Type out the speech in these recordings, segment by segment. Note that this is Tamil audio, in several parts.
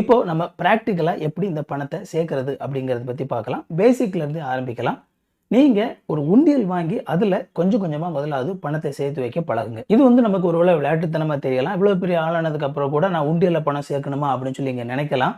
இப்போ நம்ம பிராக்டிக்கலா எப்படி இந்த பணத்தை சேர்க்கிறது அப்படிங்கறத பத்தி பார்க்கலாம். பேசிக்ல இருந்து ஆரம்பிக்கலாம். நீங்க ஒரு உண்டியல் வாங்கி அதுல கொஞ்சம் கொஞ்சமா முதலாவது பணத்தை சேர்த்து வைக்க பழகுங்க. இது வந்து நமக்கு ஒருவேளை விளையாட்டுத்தனமா தெரியலாம். இவ்வளவு பெரிய ஆளானதுக்கு அப்புறம் கூட நான் உண்டியல்ல பணம் சேர்க்கணுமா அப்படின்னு சொல்லி நீங்க நினைக்கலாம்.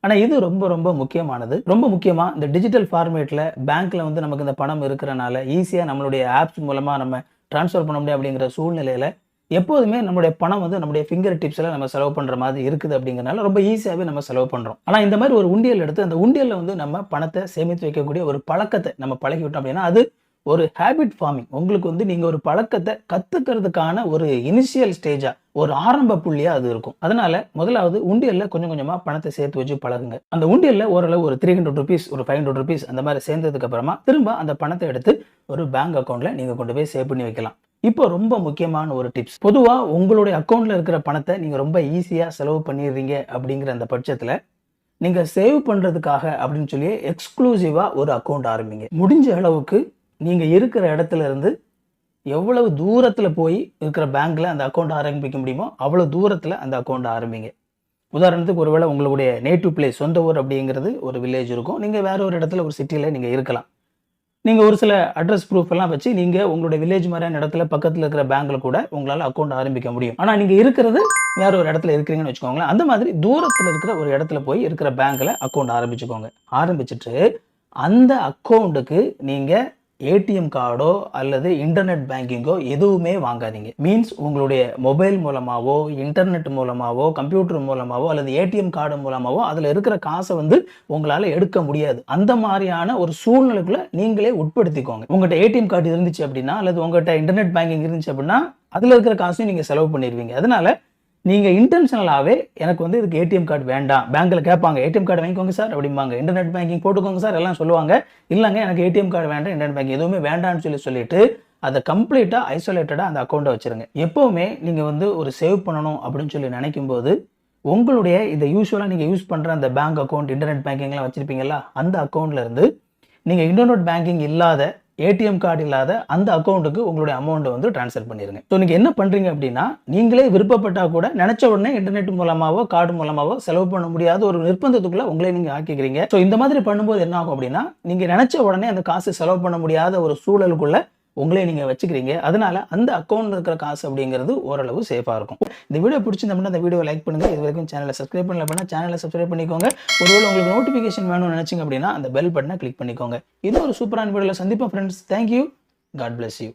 ஆனா இது ரொம்ப ரொம்ப முக்கியமானது. ரொம்ப முக்கியமா இந்த டிஜிட்டல் ஃபார்மேட்ல பேங்க்ல வந்து நமக்கு இந்த பணம் இருக்கிறனால ஈஸியா நம்மளுடைய ஆப்ஸ் மூலமா நம்ம டிரான்ஸ்ஃபர் பண்ண முடியும் அப்படிங்கிற சூழ்நிலையில எப்போதுமே நம்முடைய பணம் வந்து நம்முடைய ஃபிங்கர் டிப்ஸ்ல நம்ம செலவு பண்ற மாதிரி இருக்குது அப்படிங்கறனால ரொம்ப ஈஸியாவே நம்ம செலவு பண்றோம். ஆனா இந்த மாதிரி ஒரு உண்டியல் எடுத்து அந்த உண்டியல்ல வந்து நம்ம பணத்தை சேமித்து வைக்கக்கூடிய ஒரு பழக்கத்தை நம்ம பழகிவிட்டோம் அப்படின்னா அது ஒரு ஹேபிட் ஃபார்மிங். உங்களுக்கு வந்து நீங்க ஒரு பழக்கத்தை கத்துக்கிறதுக்கான ஒரு இனிஷியல் ஸ்டேஜா ஒரு ஆரம்ப புள்ளியா அது இருக்கும். அதனால முதலாவது உண்டியல்ல கொஞ்சம் கொஞ்சமா பணத்தை சேர்த்து வச்சு பழகுங்க. அந்த உண்டியல்ல ஓரளவு ஒரு 300 ரூபீஸ் ஒரு 500 ரூபீஸ் அந்த மாதிரி சேர்ந்ததுக்கு அப்புறமா திரும்ப அந்த பணத்தை எடுத்து ஒரு பேங்க் அக்கௌண்ட்ல நீங்க கொண்டு போய் சேவ் பண்ணி வைக்கலாம். இப்போ ரொம்ப முக்கியமான ஒரு டிப்ஸ். பொதுவா உங்களுடைய அக்கௌண்ட்ல இருக்கிற பணத்தை நீங்க ரொம்ப ஈஸியா செலவு பண்ணிடுறீங்க அப்படிங்கிற அந்த பட்சத்துல நீங்க சேவ் பண்றதுக்காக அப்படின்னு சொல்லி எக்ஸ்க்ளூசிவா ஒரு அக்கௌண்ட் ஆரம்பிங்க. முடிஞ்ச அளவுக்கு நீங்க இருக்கிற இடத்துல இருந்து எவ்வளவு தூரத்துல போய் இருக்கிற பேங்க்ல அந்த அக்கௌண்ட் ஆரம்பிக்க முடியுமோ அவ்வளவு தூரத்துல அந்த அக்கௌண்ட் ஆரம்பிங்க. உதாரணத்துக்கு ஒருவேளை உங்களுடைய நேட்டிவ் பிளேஸ் சொந்த ஊர் அப்படிங்கிறது ஒரு வில்லேஜ் இருக்கும். நீங்க வேற ஒரு இடத்துல ஒரு சிட்டில நீங்க இருக்கலாம். நீங்க ஒரு சில அட்ரஸ் ப்ரூஃப் எல்லாம் வச்சு நீங்க உங்களுடைய வில்லேஜ் மாதிரியான இடத்துல பக்கத்துல இருக்கிற பேங்க்ல கூட உங்களால அக்கௌண்ட் ஆரம்பிக்க முடியும். ஆனா நீங்க இருக்கிறது வேற ஒரு இடத்துல இருக்கிறீங்கன்னு வச்சுக்கோங்களேன். அந்த மாதிரி தூரத்துல இருக்கிற ஒரு இடத்துல போய் இருக்கிற பேங்க்ல அக்கௌண்ட் ஆரம்பிச்சுக்கோங்க. ஆரம்பிச்சுட்டு அந்த அக்கௌண்ட்டுக்கு நீங்க ஏடிஎம் கார்டோ அல்லது இன்டர்நெட் பேங்கிங்கோ எதுவுமே வாங்காதீங்க. மீன்ஸ் உங்களுடைய மொபைல் மூலமாவோ இன்டர்நெட் மூலமாவோ கம்ப்யூட்டர் மூலமாவோ அல்லது ஏடிஎம் கார்டு மூலமாவோ அதுல இருக்கிற காசை வந்து உங்களால எடுக்க முடியாது. அந்த மாதிரியான ஒரு சூழ்நிலைக்குள்ள நீங்களே உட்படுத்திக்கோங்க. உங்கள்கிட்ட ஏடிஎம் கார்டு இருந்துச்சு அப்படின்னா அல்லது உங்கள்கிட்ட இன்டர்நெட் பேங்கிங் இருந்துச்சு அப்படின்னா அதுல இருக்கிற காசையும் நீங்க செலவு பண்ணிடுவீங்க. அதனால நீங்க இன்டென்ஷனலாவே எனக்கு வந்து இதுக்கு ஏடிஎம் கார்டு வேண்டாம். பேங்க்ல கேட்பாங்க ஏடிஎம் கார்டு வாங்கிக்கோங்க சார் அப்படிம்பாங்க. இன்டர்நெட் பேங்கிங் போட்டுக்கோங்க சார் எல்லாம் சொல்லுவாங்க. இல்லங்க எனக்கு ஏடிஎம் கார்டு வேண்டாம், இன்டர்நெட் பேங்கிங் எதுவுமே வேண்டாம்னு சொல்லிட்டு அதை கம்ப்ளீட்டா ஐசோலேட்டடா அந்த அக்கௌண்ட்டை வச்சிருங்க. எப்பவுமே நீங்க வந்து ஒரு சேவ் பண்ணணும் அப்படின்னு சொல்லி நினைக்கும் போது உங்களுடைய இந்த யூஸ்வலா நீங்க யூஸ் பண்ற அந்த பேங்க் அக்கௌண்ட் இன்டர்நெட் பேங்கிங் எல்லாம் வச்சிருப்பீங்கல்ல அந்த அக்கௌண்ட்ல இருந்து நீங்க இன்டர்நெட் பேங்கிங் இல்லாத ஏடிஎம் கார்டு இல்லாத அந்த அக்கௌண்ட்டுக்கு உங்களுடைய அமௌண்ட் வந்து ட்ரான்ஸ்ஃபர் பண்ணிருங்க. ஸோ நீங்க என்ன பண்றீங்க அப்படின்னா நீங்களே விருப்பப்பட்டா கூட நினைச்ச உடனே இன்டர்நெட் மூலமாவோ கார்டு மூலமாவோ செலவு பண்ண முடியாத ஒரு நிர்பந்தத்துக்குள்ள உங்களே நீங்க ஆக்கிக்கிறீங்க. ஸோ இந்த மாதிரி பண்ணும்போது என்ன ஆகும் அப்படின்னா நீங்க நினைச்ச உடனே அந்த காசு செலவு பண்ண முடியாத ஒரு சூழலுக்குள்ள உங்களே நீங்க வச்சுக்கிறீங்க. அதனால அந்த அக்கௌண்ட்ல இருக்கிற காசு அப்படிங்கிறது ஓரளவு சேஃபா இருக்கும். இந்த வீடியோ பிடிச்சிருந்தா இந்த வீடியோ லைக் பண்ணுங்க. இது வரைக்கும் சேனலை சப்ஸ்கிரைப் பண்ணல அப்படின்னா சேனலை சப்ஸ்கிரைப் பண்ணிக்கோங்க. ஒருவேளை உங்களுக்கு நோட்டிபிகேஷன் வேணும்னு நினைச்சீங்க அப்படின்னா அந்த பெல் பட்டனை கிளிக் பண்ணிக்கோங்க. இன்னொரு சூப்பரான வீடியோல சந்திப்போம் friends. Thank you. God bless you.